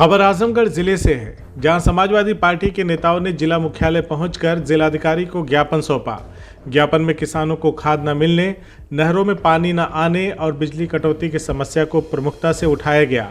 खबर आजमगढ़ जिले से है, जहां समाजवादी पार्टी के नेताओं ने जिला मुख्यालय पहुंचकर जिलाधिकारी को ज्ञापन सौंपा। ज्ञापन में किसानों को खाद न मिलने, नहरों में पानी न आने और बिजली कटौती की समस्या को प्रमुखता से उठाया गया।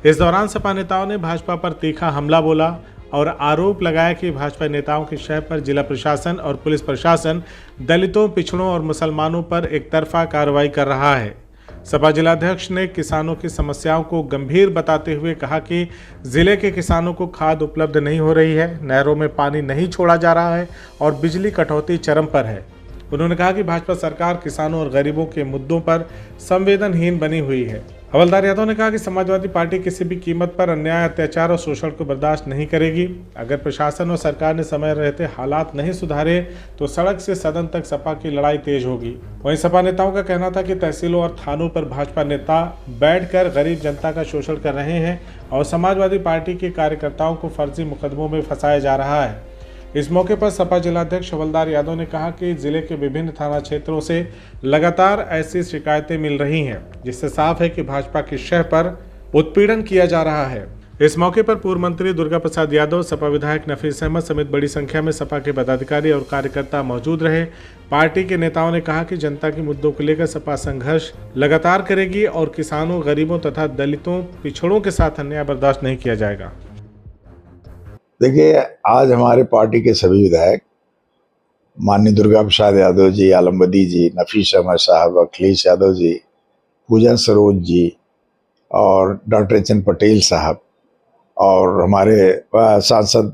इस दौरान सपा नेताओं ने भाजपा पर तीखा हमला बोला और आरोप लगाया कि भाजपा नेताओं की शह पर जिला प्रशासन और पुलिस प्रशासन दलितों, पिछड़ों और मुसलमानों पर एकतरफा कार्रवाई कर रहा है। सपा जिलाध्यक्ष ने किसानों की समस्याओं को गंभीर बताते हुए कहा कि जिले के किसानों को खाद उपलब्ध नहीं हो रही है, नहरों में पानी नहीं छोड़ा जा रहा है और बिजली कटौती चरम पर है। उन्होंने कहा कि भाजपा सरकार किसानों और गरीबों के मुद्दों पर संवेदनहीन बनी हुई है। हवलदार यादव ने कहा कि समाजवादी पार्टी किसी भी कीमत पर अन्याय, अत्याचार और शोषण को बर्दाश्त नहीं करेगी। अगर प्रशासन और सरकार ने समय रहते हालात नहीं सुधारे तो सड़क से सदन तक सपा की लड़ाई तेज होगी। वहीं सपा नेताओं का कहना था कि तहसीलों और थानों पर भाजपा नेता बैठकर गरीब जनता का शोषण कर रहे हैं और समाजवादी पार्टी के कार्यकर्ताओं को फर्जी मुकदमों में फंसाया जा रहा है। इस मौके पर सपा जिलाध्यक्ष हवलदार यादव ने कहा कि जिले के विभिन्न थाना क्षेत्रों से लगातार ऐसी शिकायतें मिल रही हैं, जिससे साफ है कि भाजपा की शह पर उत्पीड़न किया जा रहा है। इस मौके पर पूर्व मंत्री दुर्गा प्रसाद यादव, सपा विधायक नफीस अहमद समेत बड़ी संख्या में सपा के पदाधिकारी और कार्यकर्ता मौजूद रहे। पार्टी के नेताओं ने कहा कि जनता के मुद्दों को लेकर सपा संघर्ष लगातार करेगी और किसानों, गरीबों तथा दलितों, पिछड़ों के साथ अन्याय बर्दाश्त नहीं किया जाएगा। देखिए, आज हमारे पार्टी के सभी विधायक माननीय दुर्गा प्रसाद यादव जी, आलमबदी जी, नफीस अहमद साहब, अखिलेश यादव जी, पूजन सरोज जी और डॉक्टर एच.एन. पटेल साहब और हमारे सांसद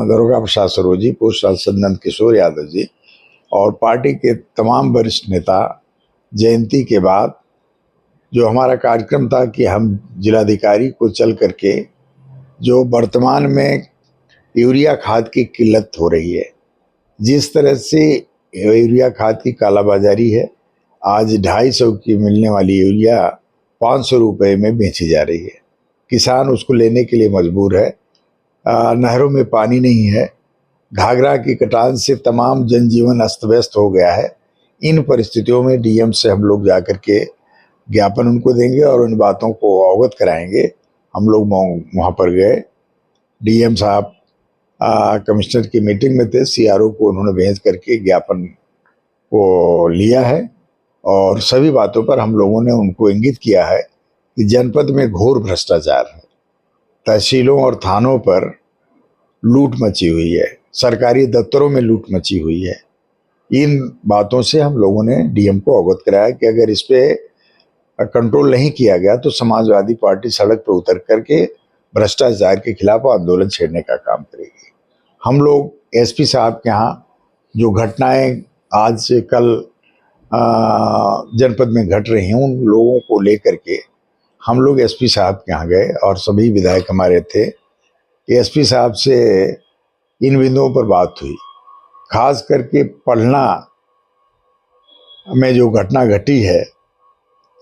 दुर्गा प्रसाद सरोज जी, पूर्व सांसद नंद किशोर यादव जी और पार्टी के तमाम वरिष्ठ नेता जयंती के बाद जो हमारा कार्यक्रम था कि हम जिलाधिकारी को चल करके जो वर्तमान में यूरिया खाद की किल्लत हो रही है, जिस तरह से यूरिया खाद की कालाबाजारी है, आज 250 की मिलने वाली यूरिया 500 रुपये में बेची जा रही है। किसान उसको लेने के लिए मजबूर है। नहरों में पानी नहीं है, घाघरा की कटान से तमाम जनजीवन अस्त व्यस्त हो गया है। इन परिस्थितियों में डीएम से हम लोग जाकर के ज्ञापन उनको देंगे और उन बातों को अवगत कराएंगे। हम लोग वहाँ पर गए, डीएम साहब कमिश्नर की मीटिंग में थे, सीआरओ को उन्होंने भेज करके ज्ञापन को लिया है और सभी बातों पर हम लोगों ने उनको इंगित किया है कि जनपद में घोर भ्रष्टाचार है, तहसीलों और थानों पर लूट मची हुई है, सरकारी दफ्तरों में लूट मची हुई है। इन बातों से हम लोगों ने डीएम को अवगत कराया कि अगर इस पे कंट्रोल नहीं किया गया तो समाजवादी पार्टी सड़क पर उतर करके भ्रष्टाचार के खिलाफ आंदोलन छेड़ने का काम करेगी। हम लोग एसपी साहब के यहाँ जो घटनाएं आज से कल जनपद में घट रही हैं, उन लोगों को लेकर के हम लोग एसपी साहब के यहाँ गए और सभी विधायक हमारे थे। एसपी साहब से इन बिंदुओं पर बात हुई, खास करके पढ़ना में जो घटना घटी है,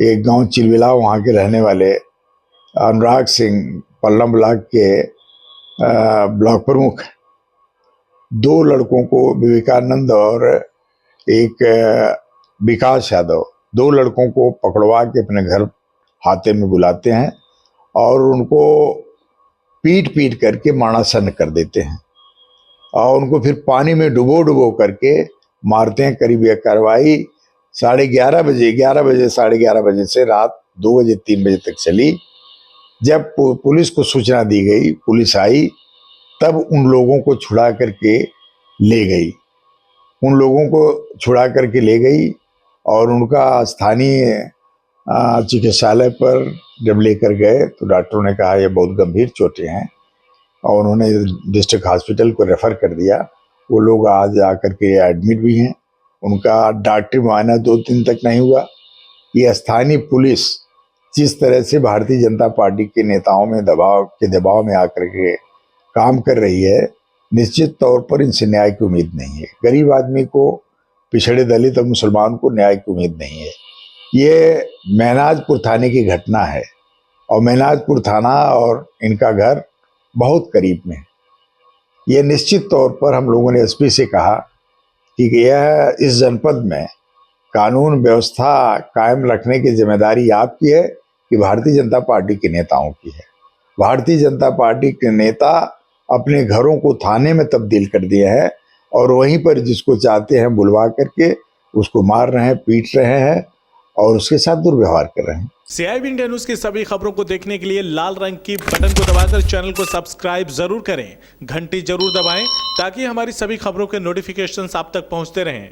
एक गांव चिलविला, वहाँ के रहने वाले अनुराग सिंह, पल्लम ब्लॉक के ब्लॉक प्रमुख, 2 लड़कों को, विवेकानंद और एक विकास यादव, 2 लड़कों को पकड़वा के अपने घर हाथे में बुलाते हैं और उनको पीट पीट करके माणासन कर देते हैं और उनको फिर पानी में डुबो करके मारते हैं। करीब यह कार्रवाई 11:30 बजे, 11:30 बजे से रात 2 बजे 3 बजे तक चली। जब पुलिस को सूचना दी गई, पुलिस आई, तब उन लोगों को छुड़ा करके ले गई। उन लोगों को छुड़ा करके ले गई और उनका स्थानीय चिकित्सालय पर जब लेकर गए तो डॉक्टरों ने कहा ये बहुत गंभीर चोटें हैं और उन्होंने डिस्ट्रिक्ट हॉस्पिटल को रेफर कर दिया। वो लोग आज आकर के एडमिट भी हैं। उनका डॉक्टरी मुआयना 2 दिन तक नहीं हुआ। ये स्थानीय पुलिस जिस तरह से भारतीय जनता पार्टी के नेताओं में दबाव में आकर के काम कर रही है, निश्चित तौर पर इनसे न्याय की उम्मीद नहीं है। गरीब आदमी को, पिछड़े दलित और मुसलमान को न्याय की उम्मीद नहीं है। ये महनाजपुर थाने की घटना है और महनाजपुर थाना और इनका घर बहुत करीब में है। ये निश्चित तौर पर हम लोगों ने एसपी से कहा कि यह इस जनपद में कानून व्यवस्था कायम रखने की जिम्मेदारी आपकी है कि भारतीय जनता पार्टी के नेताओं की है। भारतीय जनता पार्टी के नेता अपने घरों को थाने में तब्दील कर दिया है और वहीं पर जिसको चाहते हैं बुलवा करके उसको मार रहे हैं, पीट रहे हैं और उसके साथ दुर्व्यवहार कर रहे हैं। CIB इंडिया न्यूज की सभी खबरों को देखने के लिए लाल रंग की बटन को दबाकर चैनल को सब्सक्राइब जरूर करें, घंटी जरूर दबाएं ताकि हमारी सभी खबरों के नोटिफिकेशंस आप तक पहुंचते रहें।